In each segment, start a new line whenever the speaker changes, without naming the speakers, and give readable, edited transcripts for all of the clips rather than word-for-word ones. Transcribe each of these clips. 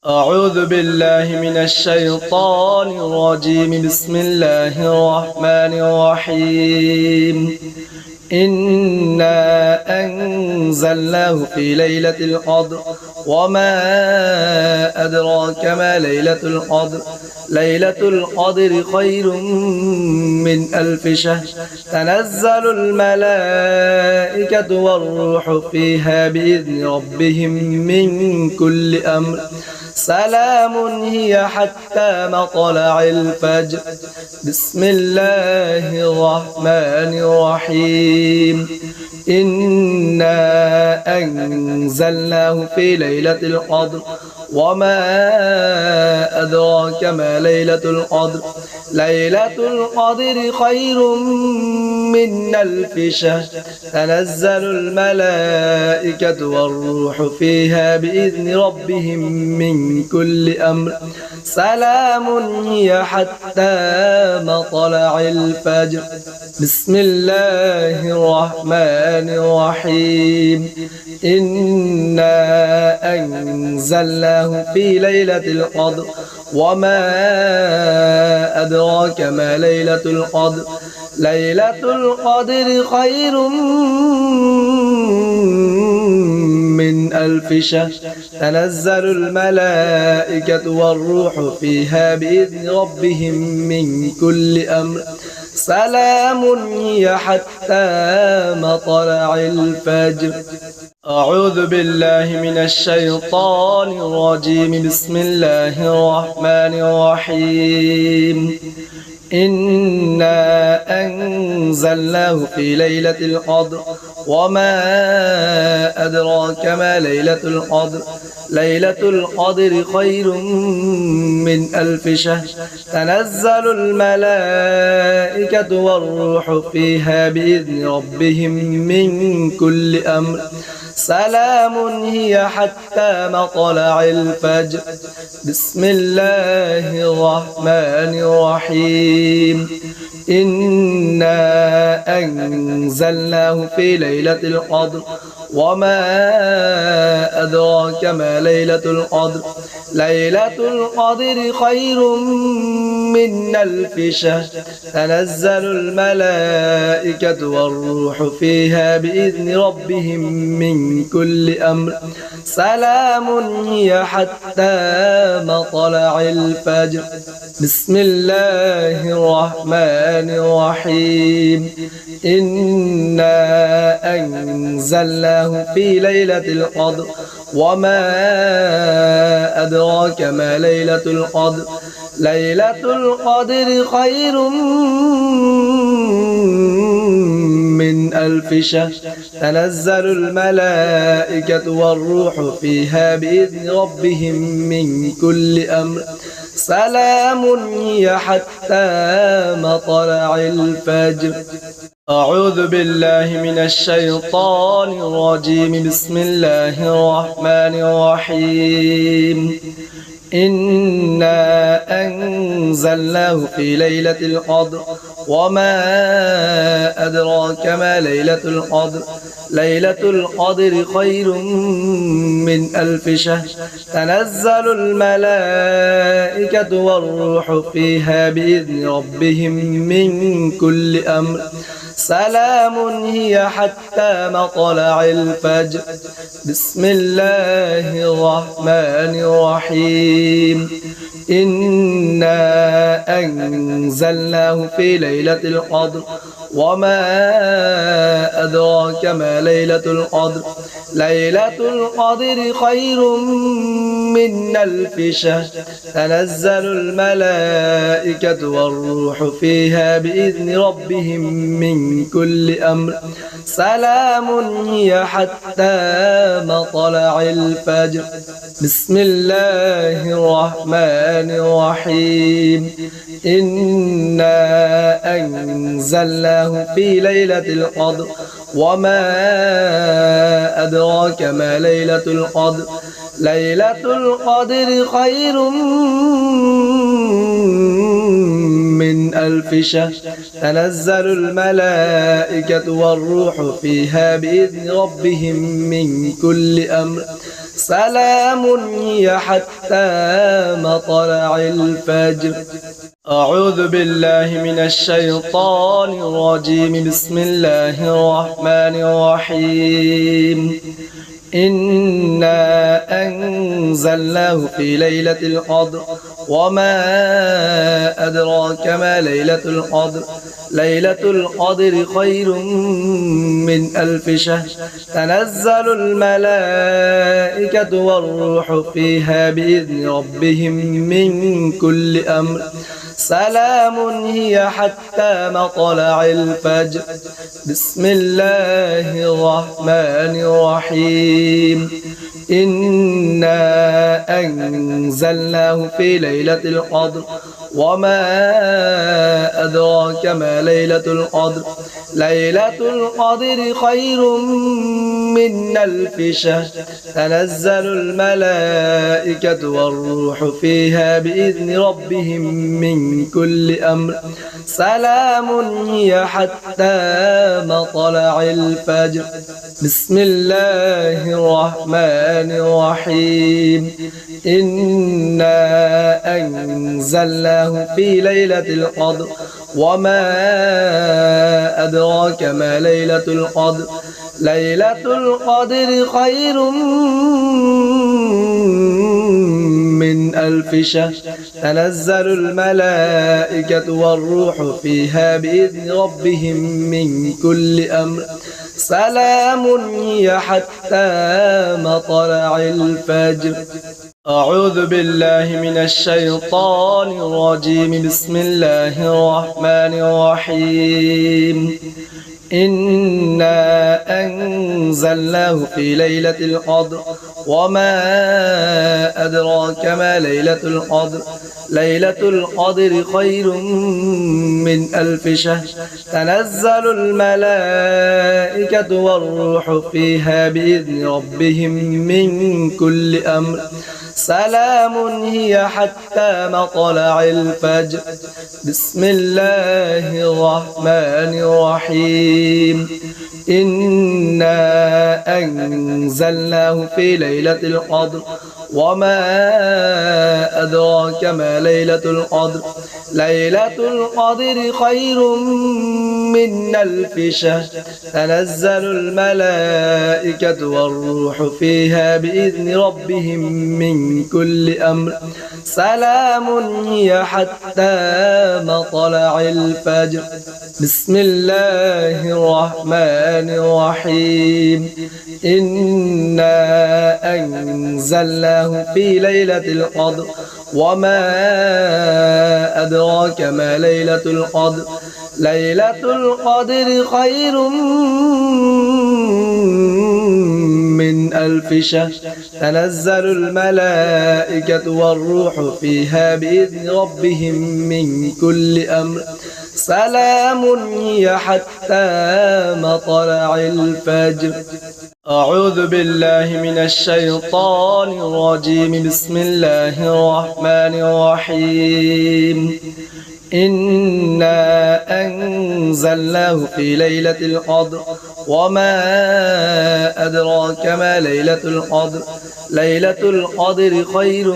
أعوذ بالله من الشيطان الرجيم. بسم الله الرحمن الرحيم. إنا أنزلناه في ليلة القدر وما أدراك ما ليلة القدر. ليلة القدر خير من 1000 شهر. تنزل الملائكة والروح فيها بإذن ربهم من كل أمر. سلام هي حتى مطلع الفجر. بسم الله الرحمن الرحيم. إنا أنزلناه في ليلة القدر وما أدراك ما ليلة القدر. ليلة القدر خير من 1000 شهر. تنزل الملائكة والروح فيها بإذن ربهم من كل أمر. سلام هي حتى مطلع الفجر. بسم الله الرحمن الرحيم. إنا أنزلناه في ليلة القدر وما أدراك ما ليلة القدر. ليلة القدر خير من 1000 شهر. تنزل الملائكة والروح فيها بإذن ربهم من كل أمر. سلام هي حتى مطلع الفجر. أعوذ بالله من الشيطان الرجيم. بسم الله الرحمن الرحيم. إنا أنزلناه في ليلة القدر وما أدراك ما ليلة القدر. ليلة القدر خير من 1000 شهر. تنزل الملائكة والروح فيها بإذن ربهم من كل أمر. سلام هي حتى مطلع الفجر. بسم الله الرحمن الرحيم. إنا أنزلناه في ليلة القدر وما أدراك ما ليلة القدر. ليلة القدر خير من 1000 شهر. تنزل الملائكة والروح فيها بإذن ربهم من كل أمر. سلام هي حتى مطلع الفجر. بسم الله الرحمن الرحيم. إنا أنزلناه في ليلة القدر وما أدراك ما ليلة القدر. ليلة القدر خير من 1000 شهر. تنزل الملائكة والروح فيها بإذن ربهم من كل أمر. سلام هي حتى مطلع الفجر. أعوذ بالله من الشيطان الرجيم. بسم الله الرحمن الرحيم. إنا أنزلناه في ليلة القدر وما أدراك ما ليلة القدر. ليلة القدر خير من 1000 شهر. تنزل الملائكة والروح فيها بإذن ربهم من كل أمر. سلام هي حتى مطلع الفجر. بسم الله الرحمن الرحيم. إنا أنزلناه في ليلة القدر وما أدراك ما ليلة القدر. ليلة القدر خير من 1000 شهر. تنزل الملائكة والروح فيها بإذن ربهم من كل أمر. سلام هي حتى مطلع الفجر. بسم الله الرحمن الرحيم. إنا أنزلناه في ليلة القدر وما أدراك ما ليلة القدر. ليلة القدر خير من 1000 شهر. تنزل الملائكة والروح فيها بإذن ربهم من كل أمر. سلام هي حتى مطلع الفجر. أعوذ بالله من الشيطان الرجيم. بسم الله الرحمن الرحيم. إنا أنزلناه في ليلة القدر وما أدراك ما ليلة القدر. ليلة القدر خير من 1000 شهر. تنزل الملائكة والروح فيها بإذن ربهم من كل أمر. سلام هي حتى مطلع الفجر. بسم الله الرحمن الرحيم. إنا أنزلناه في ليلة القدر وما أدراك ما ليلة القدر. ليلة القدر خير من 1000 شهر. تنزل الملائكة والروح فيها بإذن ربهم من كل أمر. سلام هي حتى مطلع الفجر. بسم الله الرحمن الرحيم. إنا أنزلناه في ليلة القدر وما أدراك ما ليلة القدر. ليلة القدر خير من 1000 شهر. تنزل الملائكة والروح فيها بإذن ربهم من كل أمر. سلام هي حتى مطلع الفجر. أعوذ بالله من الشيطان الرجيم. بسم الله الرحمن الرحيم. إنا أنزلناه في ليلة القدر وما أدراك ما ليلة القدر. ليلة القدر خير من 1000 شهر. تنزل الملائكة والروح فيها بإذن ربهم من كل أمر. سلام هي حتى مطلع الفجر. بسم الله الرحمن الرحيم. إنا أنزلناه في ليلة القدر وما أدراك ما ليلة القدر. ليلة القدر خير من 1000 شهر. تنزل الملائكة والروح فيها بإذن ربهم من كل أمر. سلام هي حتى مطلع الفجر. بسم الله الرحمن الرحيم. إنا أنزلناه في ليلة القدر وما أدراك ما ليلة القدر. ليلة القدر خير من 1000 شهر. تنزل الملائكة والروح فيها بإذن ربهم من كل أمر. سلام هي حتى مطلع الفجر. أعوذ بالله من الشيطان الرجيم. بسم الله الرحمن الرحيم. إنا أنزلناه في ليلة القدر وما أدراك ما ليلة القدر. ليلة القدر خير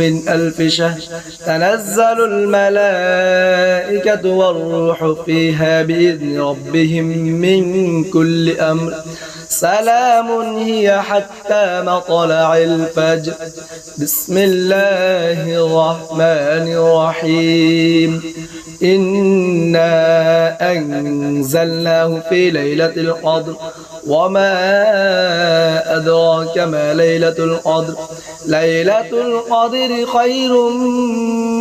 من 1000 شهر. تنزل الملائكة والروح فيها بإذن ربهم من كل أمر. سلام هي حتى مطلع الفجر. بسم الله الرحمن الرحيم. إنا أنزلناه في ليلة القدر وما أدراك ما ليلة القدر. ليلة القدر خير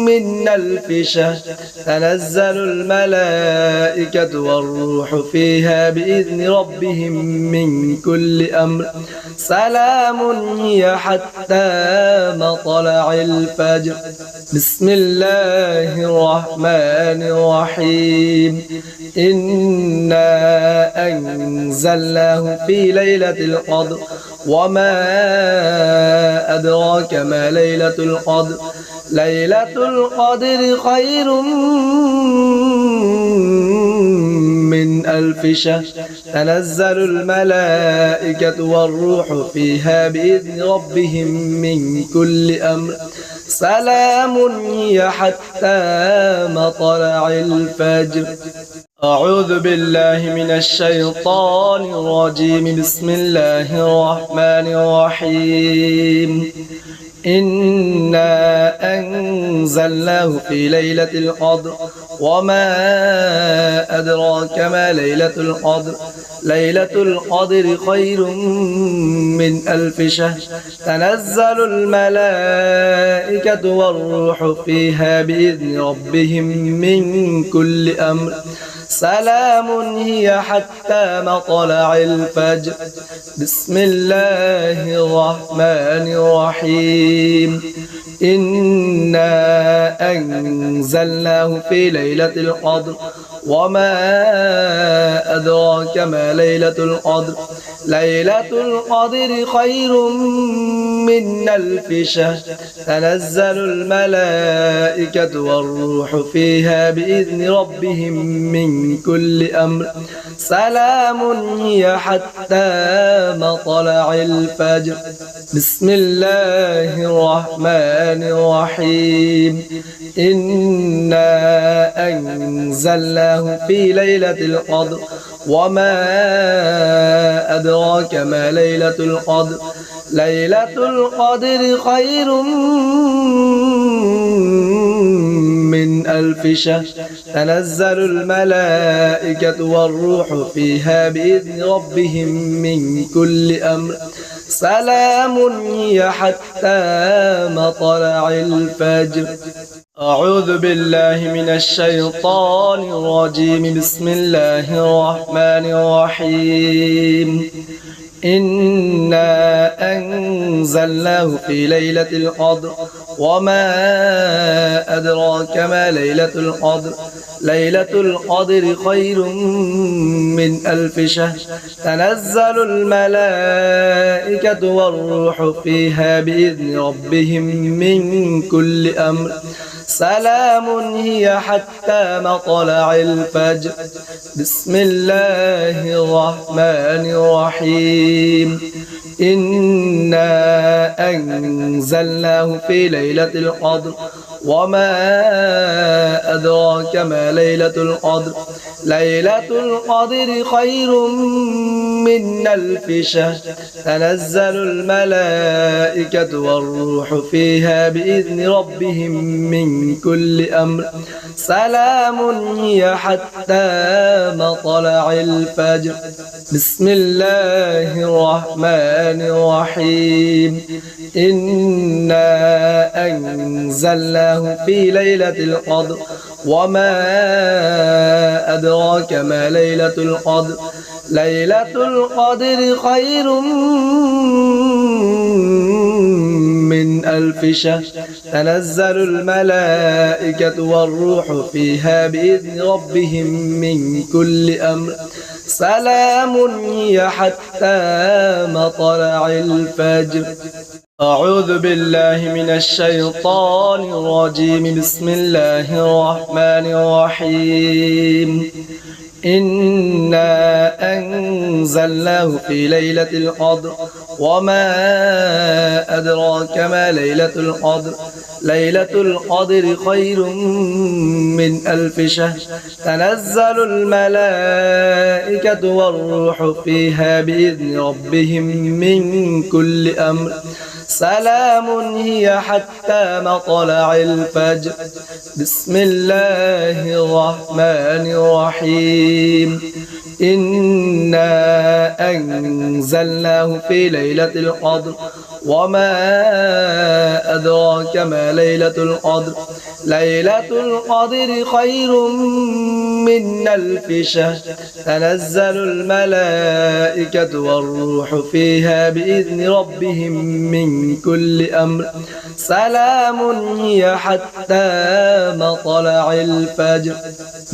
من 1000 شهر. تنزل الملائكة والروح فيها بإذن ربهم من كل أمر. سلام هي حتى مطلع الفجر. بسم الله الرحمن الرحيم. إنا أنزلناه في ليلة القدر وما أدراك ما ليلة القدر. ليلة القدر خير من من ألف شهر تنزل الملائكة والروح فيها بإذن ربهم من كل أمر سلام هي حتى مطلع الفجر. أعوذ بالله من الشيطان الرجيم. بسم الله الرحمن الرحيم. إنا أنزلناه في ليلة القدر وما أدراك ما ليلة القدر ليلة القدر خير من ألف شهر تنزل الملائكة والروح فيها بإذن ربهم من كل أمر سلام هي حتى مطلع الفجر. بسم الله الرحمن الرحيم. إنا أنزلناه في ليلة القدر وما أدراك ما ليلة القدر ليلة القدر خير من ألف شهر تنزل الملائكة والروح فيها بإذن ربهم من كل أمر سلام هي حتى مطلع الفجر. بسم الله الرحمن الرحيم. إنا أنزلناه في ليلة القدر وما أدراك ما ليلة القدر ليلة القدر خير من ألف شهر تنزل الملائكة والروح فيها بإذن ربهم من كل أمر سلام هي حتى مطلع الفجر. أعوذ بالله من الشيطان الرجيم. بسم الله الرحمن الرحيم. إنا أنزلناه في ليلة القدر وما أدراك ما ليلة القدر ليلة القدر خير من ألف شهر تنزل الملائكة والروح فيها بإذن ربهم من كل أمر سلام هي حتى مطلع الفجر. بسم الله الرحمن الرحيم. إنا أنزلناه في ليلة القدر وما أدراك ما ليلة القدر ليلة القدر خير من ألف شهر تنزل الملائكة والروح فيها بإذن ربهم من كل أمر سلام هي حتى مطلع الفجر. بسم الله الرحمن الرحيم. إنا أنزلناه في ليلة القدر وما أدراك ما ليلة القدر ليلة القدر خير من ألف شهر تنزل الملائكة والروح فيها بإذن ربهم من كل أمر سلام هي حتى مطلع الفجر. أعوذ بالله من الشيطان الرجيم. بسم الله الرحمن الرحيم. إنا أنزلناه في ليلة القدر وما أدراك ما ليلة القدر ليلة القدر خير من ألف شهر تنزل الملائكة والروح فيها بإذن ربهم من كل أمر سلام هي حتى مطلع الفجر. بسم الله الرحمن الرحيم. إنا أنزلناه في ليلة القدر وما أدراك ما ليلة القدر ليلة القدر خير من ألف شهر تنزل الملائكة والروح فيها بإذن ربهم من كل أمر سلام هي حتى مطلع الفجر.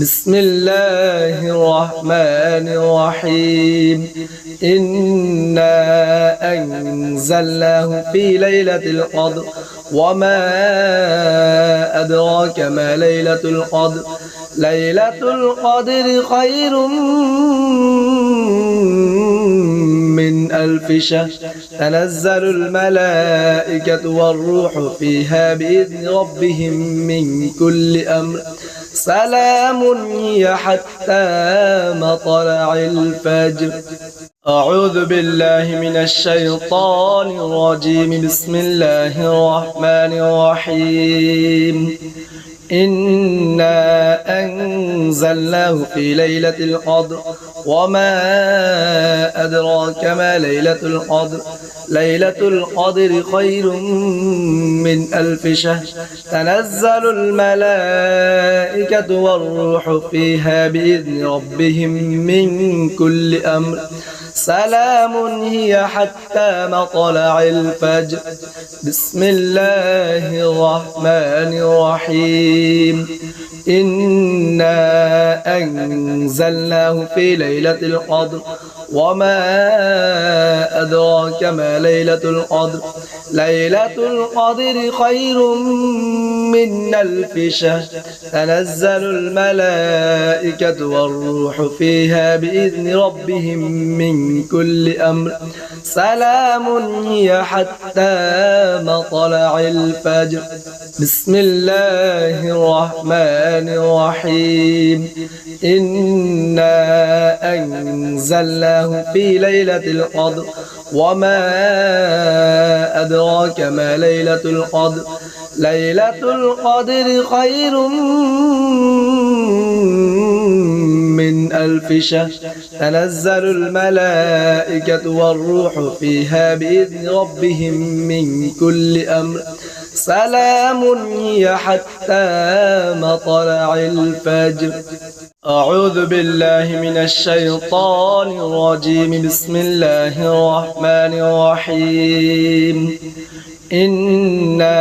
بسم الله الرحمن الرحيم. إنا أنزلناه في ليلة القدر وما أدراك ما ليلة القدر ليلة القدر خير من ألف شهر تنزل الملائكة والروح فيها بإذن ربهم من كل أمر سلام هي حتى مطلع الفجر. أعوذ بالله من الشيطان الرجيم. بسم الله الرحمن الرحيم. إنا أنزلناه في ليلة القدر وما أدراك ما ليلة القدر ليلة القدر خير من ألف شهر تنزل الملائكة والروح فيها بإذن ربهم من كل أمر سلام هي حتى مطلع الفجر. بسم الله الرحمن الرحيم. إنا أنزلناه في ليلة القدر وما أدراك ما ليلة القدر ليلة القدر خير من ألف شهر تنزل الملائكة والروح فيها بإذن ربهم من كل أمر سلام هي حتى مطلع الفجر. بسم الله الرحمن الرحيم. إنا أنزلناه في ليلة القدر وما أدراك ما ليلة القدر ليلة القدر خير من ألف شهر تنزل الملائكة والروح فيها بإذن ربهم من كل أمر سلام هي حتى مطلع الفجر. أعوذ بالله من الشيطان الرجيم. بسم الله الرحمن الرحيم. إنا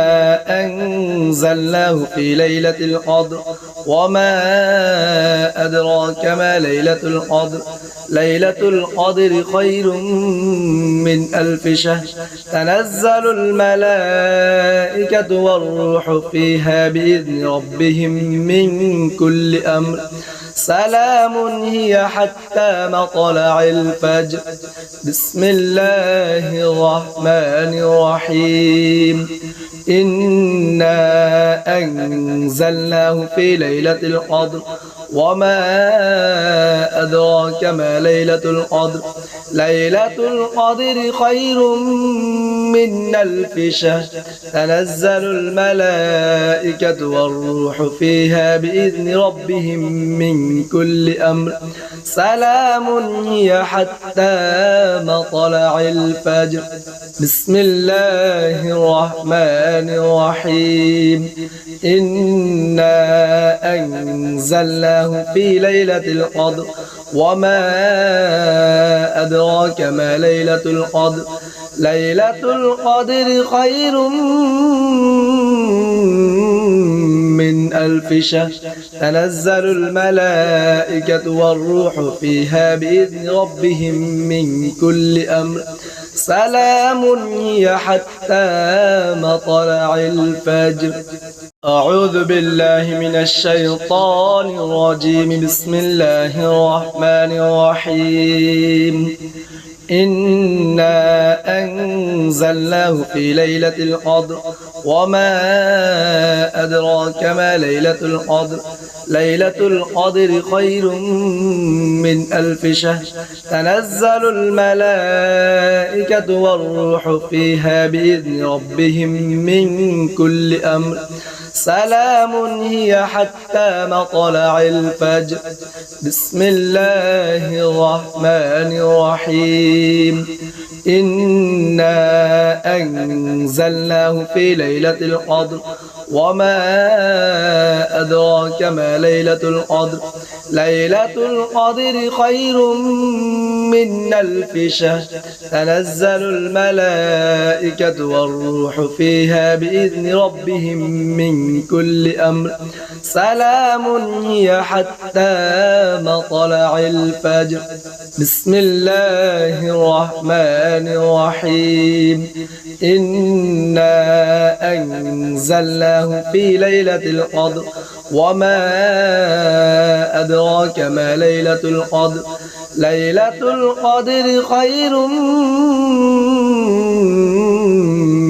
أنزلناه في ليلة القدر وما أدراك ما ليلة القدر ليلة القدر خير من ألف شهر تنزل الملائكة والروح فيها بإذن ربهم من كل أمر سلام هي حتى مطلع الفجر. بسم الله الرحمن الرحيم. إنا أنزلناه في ليلة القدر وما أدراك ما ليلة القدر ليلة القدر خير من ألف شهر تنزل الملائكة والروح فيها بإذن ربهم من كل أمر سلام هي حتى مطلع الفجر. بسم الله الرحمن الرحيم. إنا أنزلناه في ليلة القدر وما أدراك ما ليلة القدر ليلة القدر خير من ألف شهر تنزل الملائكة والروح فيها بإذن ربهم من كل أمر سلام هي حتى مطلع الفجر. أعوذ بالله من الشيطان الرجيم. بسم الله الرحمن الرحيم. إنا أنزلناه في ليلة القدر وما أدراك ما ليلة القدر ليلة القدر خير من ألف شهر تنزل الملائكة والروح فيها بإذن ربهم من كل أمر سلام هي حتى مطلع الفجر. بسم الله الرحمن الرحيم. إنا أنزلناه في ليلة القدر وما أدراك ما ليلة القدر ليلة القدر خير من ألف شهر تنزل الملائكة والروح فيها بإذن ربهم من كل أمر سلام هي حتى مطلع الفجر. بسم الله الرحمن الرحيم. إنا أنزلناه في ليلة القدر وما أدراك ما ليلة القدر ليلة القدر خير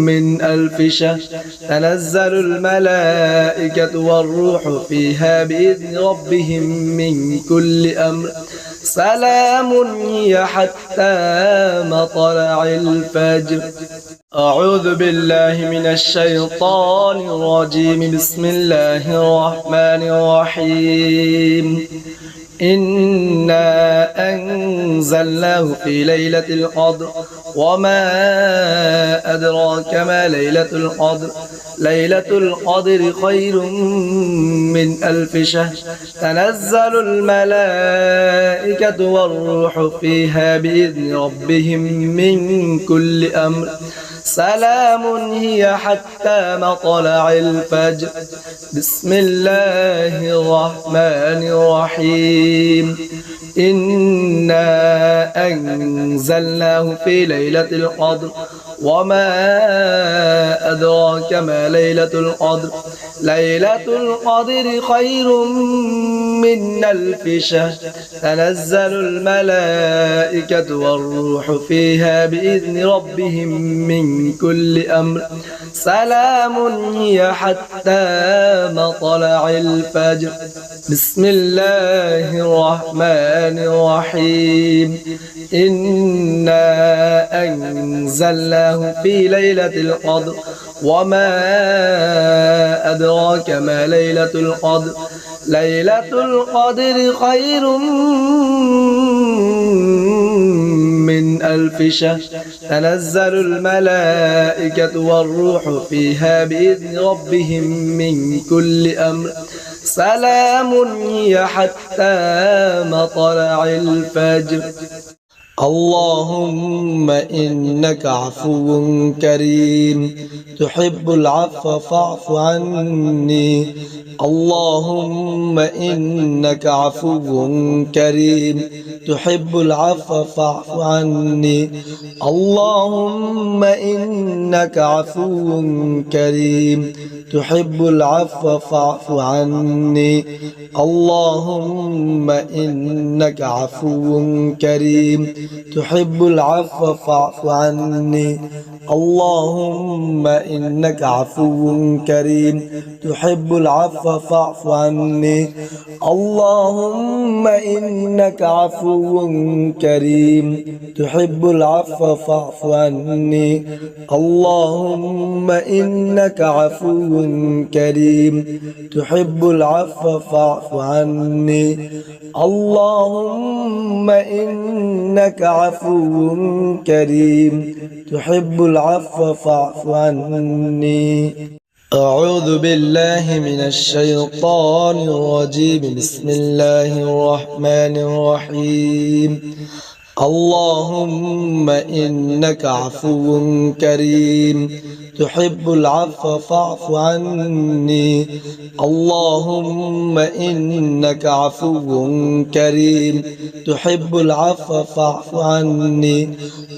من ألف شهر تنزل الملائكة والروح فيها بإذن ربهم من كل أمر سلام هي حتى مطلع الفجر. أعوذ بالله من الشيطان الرجيم. بسم الله الرحمن الرحيم. إنا أنزلناه في ليلة القدر وما أدراك ما ليلة القدر ليلة القدر خير من ألف شهر تنزل الملائكة والروح فيها بإذن ربهم من كل أمر سلام هي حتى مطلع الفجر. بسم الله الرحمن الرحيم. إنا أنزلناه في ليلة القدر وما أدراك ما ليلة القدر ليلة القدر خير من ألف شهر تنزل الملائكة والروح فيها بإذن ربهم من كل أمر سلام هي حتى مطلع الفجر. بسم الله الرحمن الرحيم. إنا أنزلناه في ليلة القدر وما أدراك ما ليلة القدر ليلة القدر خير من ألف شهر تنزل الملائكة والروح فيها بإذن ربهم من كل أمر سلام هي حتى مطلع الفجر. اللهم إنك عفو كريم تحب العفو فاعف عني. اللهم إنك عفو كريم تحب العفو فاعف عني. اللهم إنك عفو كريم تحب العفو فاعف عني. اللهم إنك عفو كريم تحب العفو فاعف عني. اللهم إنك عفو كريم تحب العفو فاعف عني. اللهم إنك عفو كريم تحب العفو فاعف عني. اللهم إنك عفو كريم تحب العفو فاعف عني. اللهم إنك عفو كريم تحب العفو فاعف عني. أعوذ بالله من الشيطان الرجيم. بسم الله الرحمن الرحيم. اللهم إنك عفو كريم تحب العفو فاعف عني. اللهم إنك عفو كريم تحب العفو فاعف عني.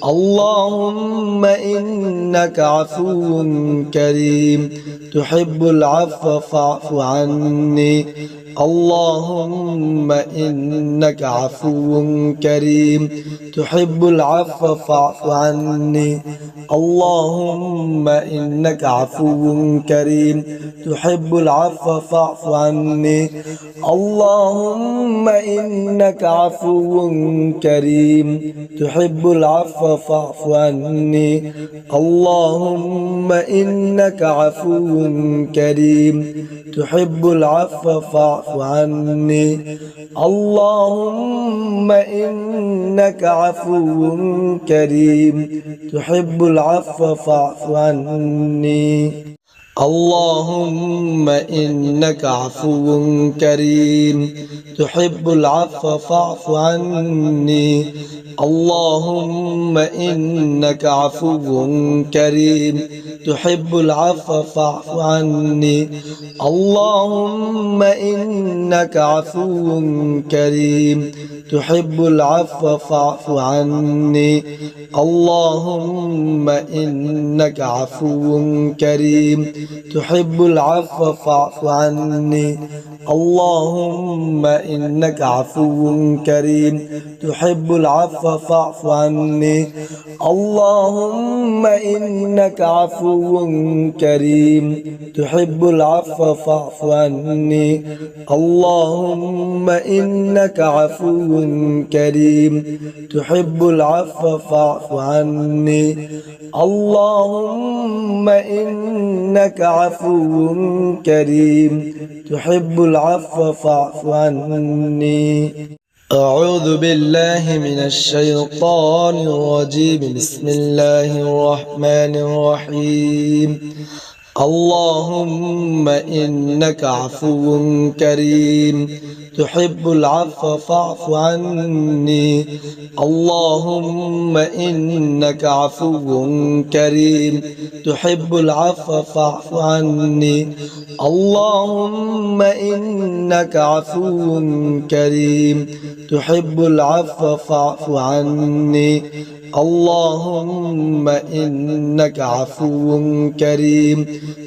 اللهم إنك عفو كريم تحب العفو فاعف عني. اللهم إنك عفو كريم تحب العفو فاعف عني. اللهم إنك عفو كريم تحب العفو فاعف عني. اللهم إنك عفو كريم تحب العفو فاعف عني. اللهم إنك عفو كريم تحب العفو فاعف عني. اللهم إنك عفو كريم تحب العفو فاعف عني. اللهم إنك عفو كريم تحب العفو فاعف عني. اللهم إنك عفو كريم تحب العفو فاعف عني. اللهم إنك عفو كريم تحب العفو فاعف عني. اللهم إنك عفو كريم تحب العفو فاعف عني. اللهم إنك عفو كريم تحب العفو فاعف عني. اللهم إنك عفو كريم تحب العفو فاعف عني. اللهم إنك عفو كريم تحب العفو فاعف عني. اللهم إنك عفو كريم تحب العفو فاعف عني. أعوذ بالله من الشيطان الرجيم. بسم الله الرحمن الرحيم. اللهم إنك عفو كريم تحب العفو فاعف عني. اللهم إنك عفو كريم تحب العفو فاعف عني. اللهم إنك عفو كريم تحب العفو فاعف عني. اللهم إنك عفو كريم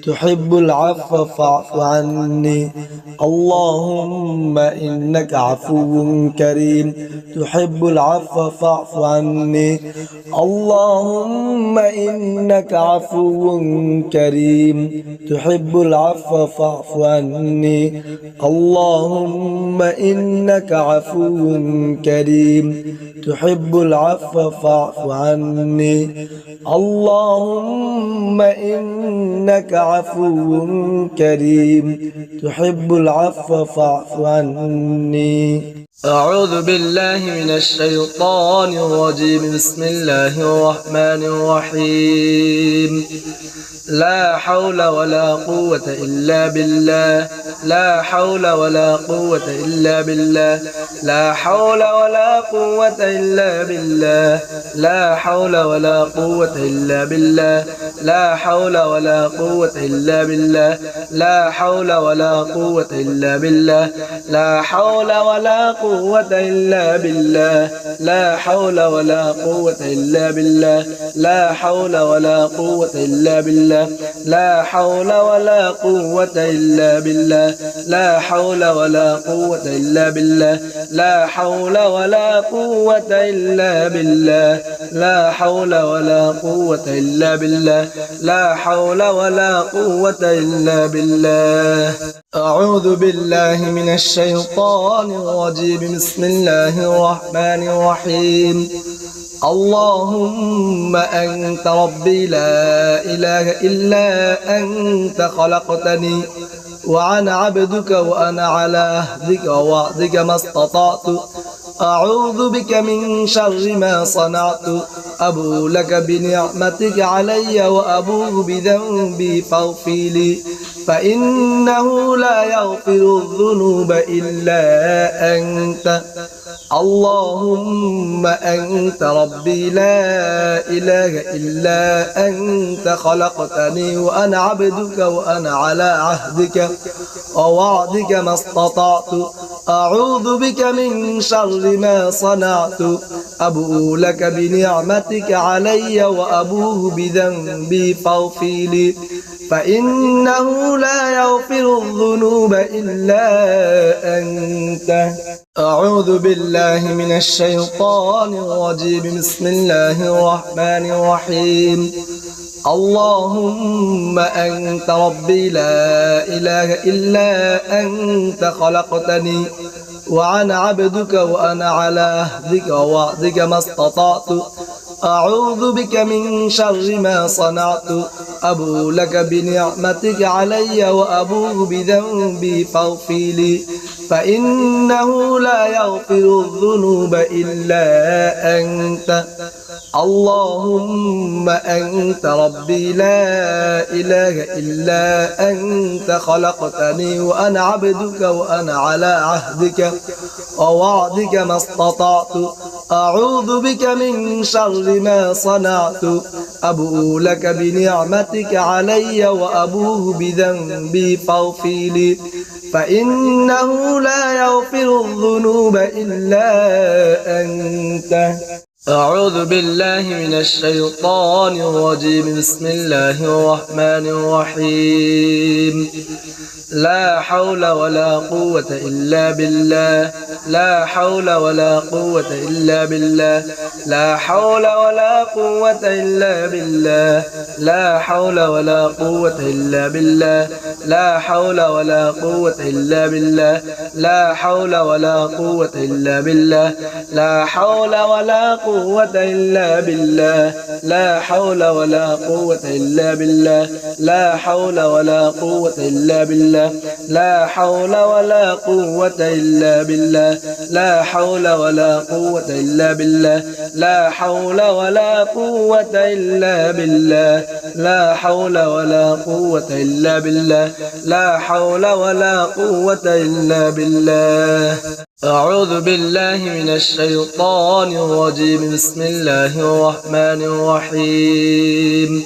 تحب العفو فاعف عني. اللهم إنك عفو كريم تحب العفو فاعف عني. اللهم إنك عفو كريم تحب العفو فاعف عني. اللهم إنك عفو كريم تحب العفو فاعف عني. اللهم إنك عفو كريم تحب العفو فاعف عني. أعوذ بالله من الشيطان الرجيم. بسم الله الرحمن الرحيم. لا حول ولا قوة إلا بالله. لا حول ولا قوة إلا بالله. لا حول ولا قوة إلا بالله. لا حول ولا قوة إلا بالله. لا حول ولا قوة إلا بالله. لا حول ولا قوة إلا بالله. لا حول ولا قوة إلا بالله. لا حول ولا قوة إلا بالله. لا حول ولا قوة إلا بالله. لا حول ولا قوة إلا بالله. لا حول ولا قوة إلا بالله. لا حول ولا قوة إلا بالله. لا حول ولا قوة إلا بالله. لا حول ولا قوة إلا بالله. أعوذ بالله من الشيطان الرجيم. بسم الله الرحمن الرحيم. اللهم أنت ربي لا إله إلا أنت خلقتني وأنا عبدك وأنا على عهدك ووعدك ما استطعت. أعوذ بك من شر ما صنعت. أبو لك بنعمتك علي وأبوء بذنبي فاغفر لي فإنه لا يغفر الذنوب إلا أنت. اللهم أنت ربي لا إله إلا أنت خلقتني وأنا عبدك وأنا على عهدك ووعدك ما استطعت. أعوذ بك من شر ما صنعت. أبوء لك بنعمتك علي وأبوء بذنبي فاغفر لي فإنه لا يغفر الذنوب إلا أنت. أعوذ بالله من الشيطان الرجيم. بسم الله الرحمن الرحيم. اللهم أنت ربي لا إله إلا أنت خلقتني وأنا عبدك وأنا على عهدك ووعدك ما استطعت. أعوذ بك من شر ما صنعت. أبوء لك بنعمتك علي وأبوء بذنبي فاغفر لي فإنه لا يغفر الذنوب إلا أنت. اللهم أنت ربي لا إله إلا أنت خلقتني وأنا عبدك وأنا على عهدك ووعدك ما استطعت أعوذ بك من شر ما صنعت أبوء لك بنعمتك علي وأبوء بذنبي فاغفر لي فإنه لا يغفر الذنوب إلا أنت. أعوذ بالله من الشيطان الرجيم. بسم الله الرحمن الرحيم. لا حول ولا قوة إلا بالله. لا حول ولا قوة إلا بالله. لا حول ولا قوة إلا بالله. لا حول ولا قوة إلا بالله. لا حول ولا قوة إلا بالله. لا حول ولا قوة إلا بالله. لا حول ولا قوة إلا بالله. لا حول ولا قوة إلا بالله. لا حول ولا قوة إلا بالله. لا حول ولا قوة إلا بالله. لا حول ولا قوة إلا بالله. لا حول ولا قوة إلا بالله. لا حول ولا قوة إلا بالله. لا حول ولا قوة إلا بالله. أعوذ بالله من الشيطان الرجيم. بسم الله الرحمن الرحيم.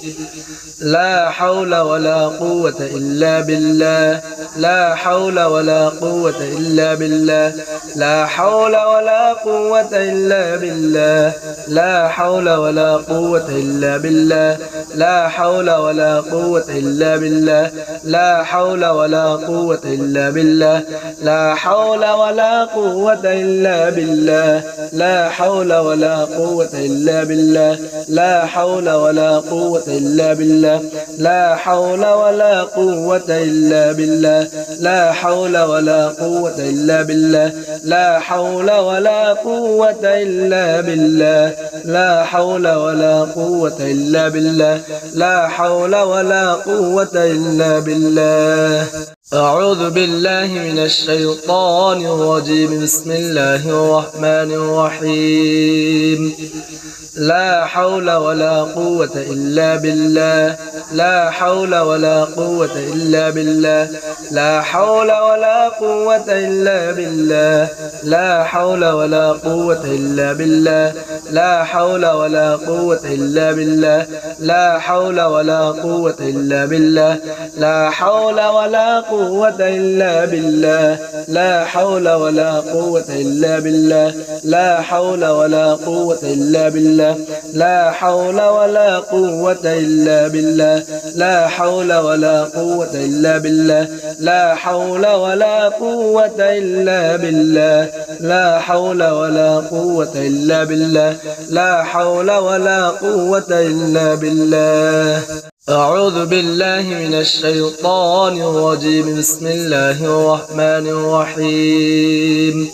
لا حول ولا قوة إلا بالله. لا حول ولا قوة إلا بالله. لا حول ولا قوة إلا بالله. لا حول ولا قوة إلا بالله. لا حول ولا قوة إلا بالله. لا حول ولا قوة إلا بالله. لا حول ولا قوة إلا بالله. لا حول ولا قوة إلا بالله. لا حول ولا قوة إلا بالله. لا حول ولا قوة إلا بالله. لا حول ولا قوة إلا بالله. لا حول ولا قوة إلا بالله. لا حول ولا قوة إلا بالله. لا حول ولا قوة إلا بالله. أعوذ بالله من الشيطان الرجيم. بسم الله الرحمن الرحيم. لا حول ولا قوة إلا بالله. لا حول ولا قوة إلا بالله. لا حول ولا قوة إلا بالله. لا حول ولا قوة إلا بالله. لا حول ولا قوة إلا بالله. لا حول ولا قوة إلا بالله. لا حول ولا قوة إلا بالله. لا حول ولا قوة إلا بالله. لا حول ولا قوة إلا بالله. لا حول ولا قوة إلا بالله. لا حول ولا قوة إلا بالله. لا حول ولا قوة إلا بالله. لا حول ولا قوة إلا بالله. لا حول ولا قوة إلا بالله. أعوذ بالله من الشيطان الرجيم. بسم الله الرحمن الرحيم.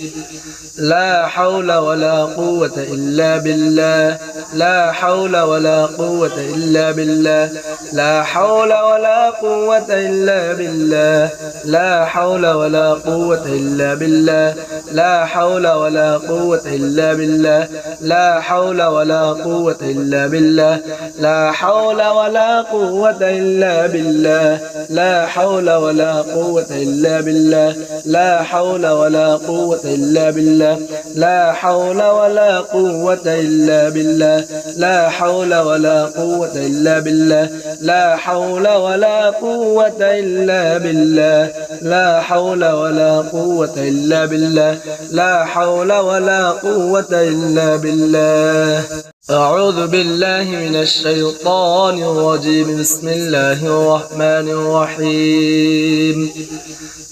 لا حول ولا قوة إلا بالله. لا حول ولا قوة إلا بالله. لا حول ولا قوة إلا بالله. لا حول ولا قوة إلا بالله. لا حول ولا قوة إلا بالله. لا حول ولا قوة إلا بالله. لا حول ولا قوة إلا بالله. لا حول ولا قوة إلا بالله. لا حول ولا قوة إلا بالله. لا حول ولا قوة إلا بالله. لا حول ولا قوة إلا بالله. لا حول ولا قوة إلا بالله. لا حول ولا قوة إلا بالله. لا حول ولا قوة إلا بالله. أعوذ بالله من الشيطان الرجيم. بسم الله الرحمن الرحيم.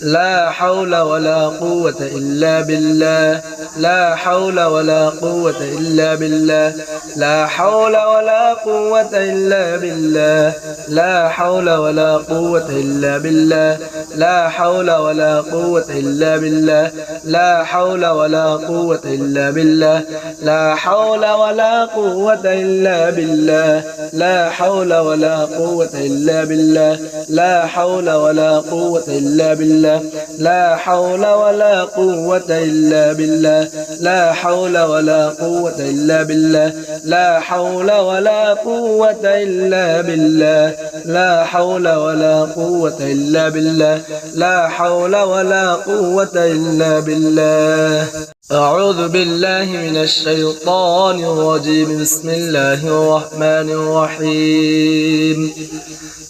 لا حول ولا قوة إلا بالله. لا حول ولا قوة إلا بالله. لا حول ولا قوة إلا بالله. لا حول ولا قوة إلا بالله. لا حول ولا قوة إلا بالله. لا حول ولا قوة إلا بالله. لا حول ولا قوة قوة إلا بالله لا حول ولا قوة إلا بالله لا حول ولا قوة إلا بالله لا حول ولا قوة إلا بالله لا حول ولا قوة إلا بالله لا حول ولا قوة إلا بالله لا حول ولا قوة إلا بالله لا حول ولا قوة إلا بالله أعوذ بالله من الشيطان الرجيم بسم الله الرحمن الرحيم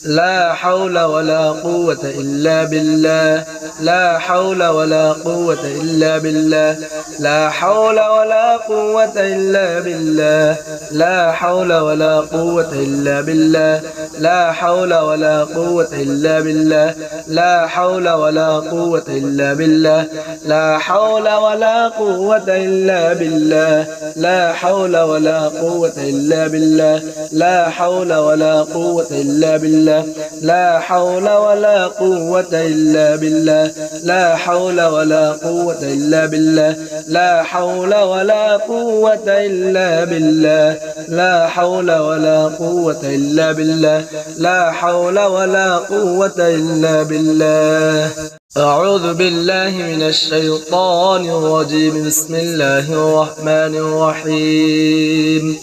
لا حول ولا قوة إلا بالله لا حول ولا قوة إلا بالله لا حول ولا قوة إلا بالله لا حول ولا قوة إلا بالله لا حول ولا قوة إلا بالله لا حول ولا قوة إلا بالله لا حول ولا قوة إلا بالله لا حول ولا قوة إلا بالله لا حول ولا قوة إلا بالله لا حول ولا قوة إلا بالله لا حول ولا قوة إلا بالله لا حول ولا قوة إلا بالله لا حول ولا قوة إلا بالله لا حول ولا قوة إلا بالله أعوذ بالله من الشيطان الرجيم بسم الله الرحمن الرحيم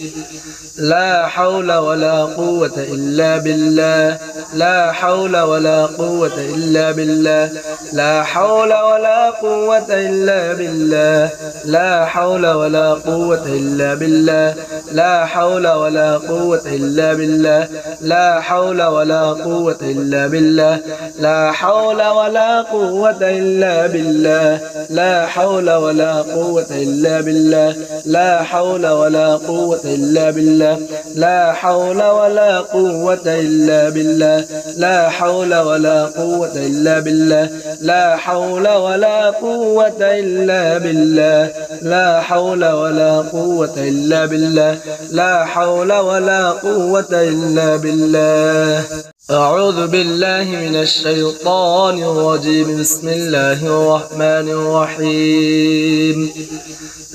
لا حول ولا قوة إلا بالله لا حول ولا قوة إلا بالله لا حول ولا قوة إلا بالله لا حول ولا قوة إلا بالله لا حول ولا قوة إلا بالله لا حول ولا قوة إلا بالله لا حول ولا قوة إلا بالله لا حول ولا قوة إلا بالله لا حول ولا قوة إلا بالله لا حول ولا قوة إلا بالله لا حول ولا قوة إلا بالله لا حول ولا قوة إلا بالله لا حول ولا قوة إلا بالله لا حول ولا قوة إلا بالله أعوذ بالله من الشيطان الرجيم بسم الله الرحمن الرحيم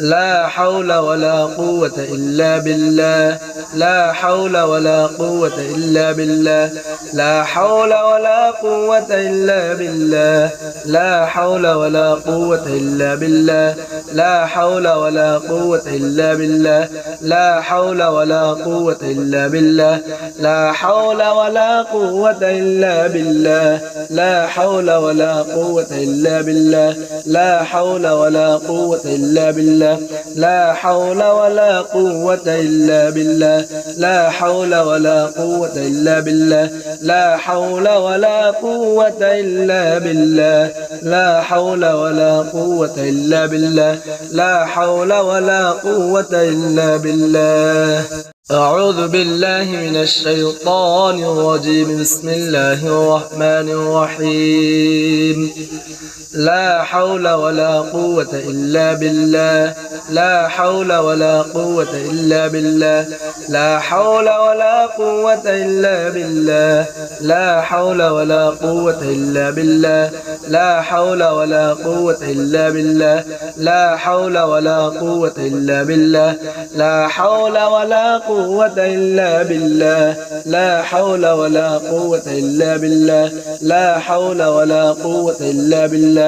لا حول ولا قوة إلا بالله لا حول ولا قوة إلا بالله لا حول ولا قوة إلا بالله لا حول ولا قوة إلا بالله لا حول ولا قوة إلا بالله لا حول ولا قوة إلا بالله لا حول ولا قوة إلا بالله لا حول ولا قوة إلا بالله لا حول ولا قوة إلا بالله لا حول ولا قوة إلا بالله لا حول ولا قوة إلا بالله لا حول ولا قوة إلا بالله لا حول ولا قوة إلا بالله لا حول ولا قوة إلا بالله أعوذ بالله من الشيطان الرجيم بسم الله الرحمن الرحيم لا حول ولا قوة إلا بالله لا حول ولا قوة إلا بالله لا حول ولا قوة إلا بالله لا حول ولا قوة إلا بالله لا حول ولا قوة إلا بالله لا حول ولا قوة إلا بالله لا حول ولا قوة إلا بالله لا حول ولا قوة إلا بالله لا حول ولا قوة إلا بالله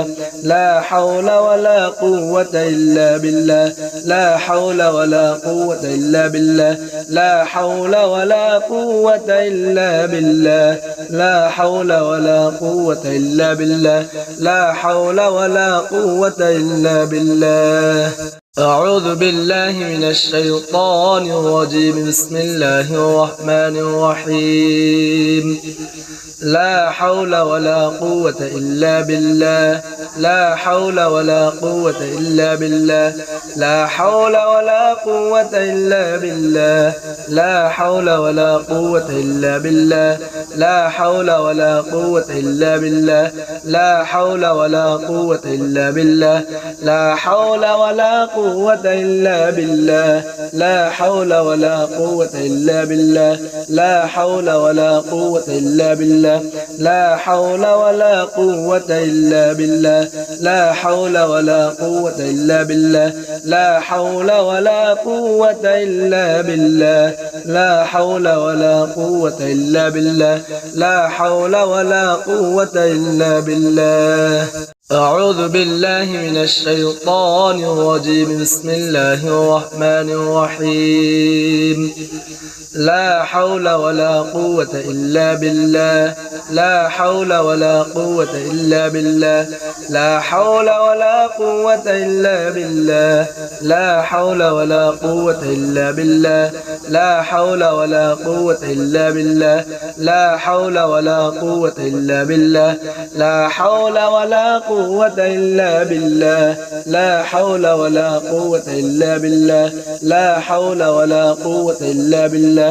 لا حول ولا قوة إلا بالله لا حول ولا قوة إلا بالله لا حول ولا قوة إلا بالله لا حول ولا قوة إلا بالله لا حول ولا قوة إلا بالله أعوذ بالله من الشيطان الرجيم بسم الله الرحمن الرحيم لا حول ولا قوة إلا بالله لا حول ولا قوة إلا بالله لا حول ولا قوة إلا بالله لا حول ولا قوة إلا بالله لا حول ولا قوة إلا بالله لا حول ولا قوة إلا بالله لا حول ولا قوة إلا بالله لا حول ولا قوة إلا بالله لا حول ولا قوة إلا بالله بالله لا حول ولا قوة إلا بالله لا حول ولا قوة إلا بالله لا حول ولا قوة إلا بالله لا حول ولا قوة إلا بالله لا حول ولا قوة إلا بالله أعوذ بالله من الشيطان الرجيم بسم الله الرحمن الرحيم لا حول ولا قوة إلا بالله لا حول ولا قوة إلا بالله لا حول ولا قوة إلا بالله لا حول ولا قوة إلا بالله لا حول ولا قوة إلا بالله لا حول ولا قوة إلا بالله لا حول ولا قوة إلا بالله لا حول ولا قوة إلا بالله لا حول ولا قوة إلا بالله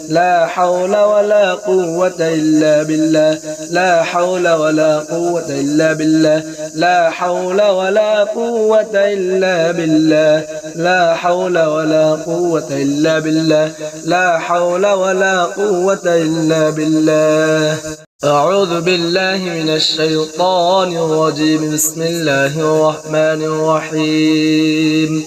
لا حول ولا قوة إلا بالله لا حول ولا قوة إلا بالله لا حول ولا قوة إلا بالله لا حول ولا قوة إلا بالله لا حول ولا قوة إلا بالله أعوذ بالله من الشيطان الرجيم بسم الله الرحمن الرحيم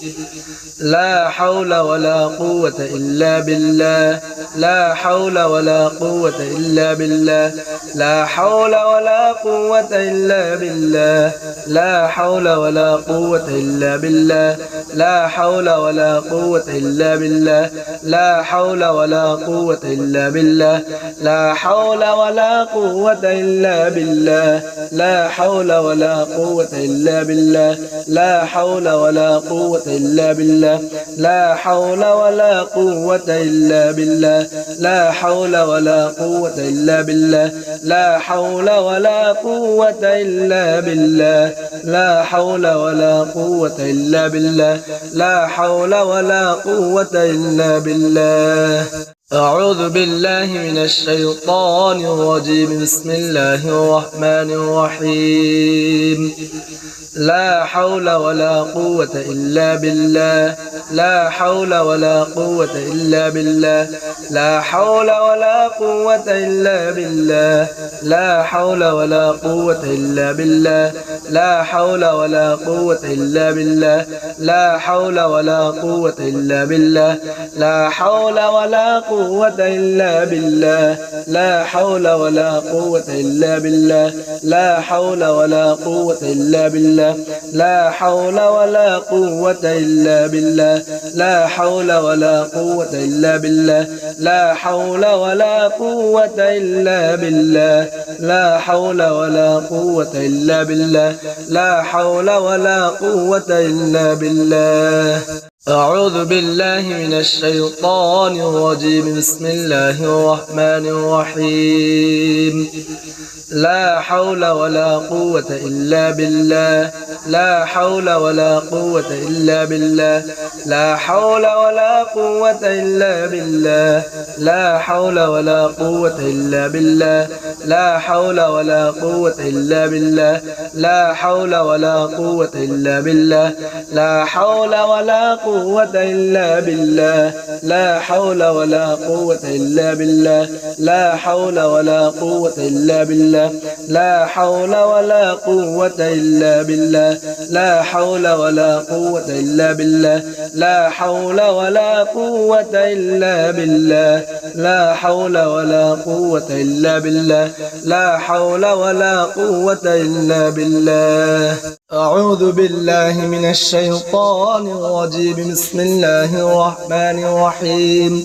لا حول ولا قوة إلا بالله لا حول ولا قوة إلا بالله لا حول ولا قوة إلا بالله لا حول ولا قوة إلا بالله لا حول ولا قوة إلا بالله لا حول ولا قوة إلا بالله لا حول ولا قوة إلا بالله لا حول ولا قوة إلا بالله لا حول ولا قوة إلا بالله لا حول ولا قوة إلا بالله لا حول ولا قوة إلا بالله لا حول ولا قوة إلا بالله لا حول ولا قوة إلا بالله لا حول ولا قوة إلا بالله أعوذ بالله من الشيطان الرجيم بسم الله الرحمن الرحيم لا حول ولا قوة إلا بالله لا حول ولا قوة إلا بالله لا حول ولا قوة إلا بالله لا حول ولا قوة إلا بالله لا حول ولا قوة إلا بالله لا حول ولا قوة إلا بالله لا حول ولا قوة إلا بالله لا حول ولا قوة إلا بالله لا حول ولا قوة إلا بالله لا حول ولا قوة إلا بالله لا حول ولا قوة إلا بالله لا حول ولا قوة إلا بالله لا حول ولا قوة إلا بالله لا حول ولا قوة إلا بالله أعوذ بالله من الشيطان الرجيم بسم الله الرحمن الرحيم لا حول ولا قوة إلا بالله لا حول ولا قوة إلا بالله لا حول ولا قوة إلا بالله لا حول ولا قوة إلا بالله لا حول ولا قوة إلا بالله لا حول ولا قوة إلا بالله لا حول ولا قوة إلا بالله لا حول ولا قوة إلا بالله لا حول ولا قوة إلا بالله لا حول ولا قوة إلا بالله لا حول ولا قوة إلا بالله لا حول ولا قوة إلا بالله لا حول ولا قوة إلا بالله لا حول ولا قوة إلا بالله أعوذ بالله من الشيطان الرجيم بسم الله الرحمن الرحيم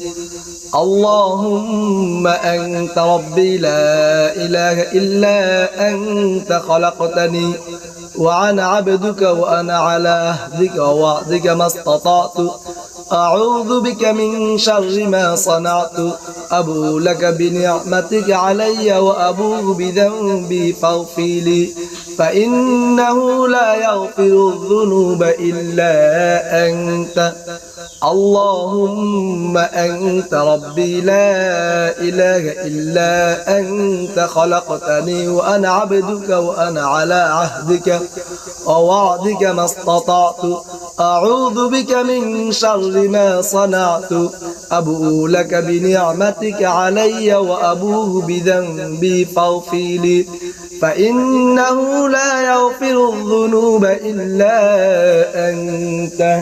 اللهم أنت ربي لا إله إلا أنت خلقتني وأنا عبدك وأنا على عهدك ووعدك ما استطعت أعوذ بك من شر ما صنعت أبو لك بنعمتك علي وأبو بذنبي فاغفر لي فإنه لا يغفر الذنوب إلا أنت اللهم أنت ربي لا إله إلا أنت خلقتني وأنا عبدك وأنا على عهدك ووعدك ما استطعت أعوذ بك من شر ما صنعت أبوء لك بنعمتك علي وأبوء بذنبي فاغفر لي فإنه لا يغفر الذنوب إلا أنت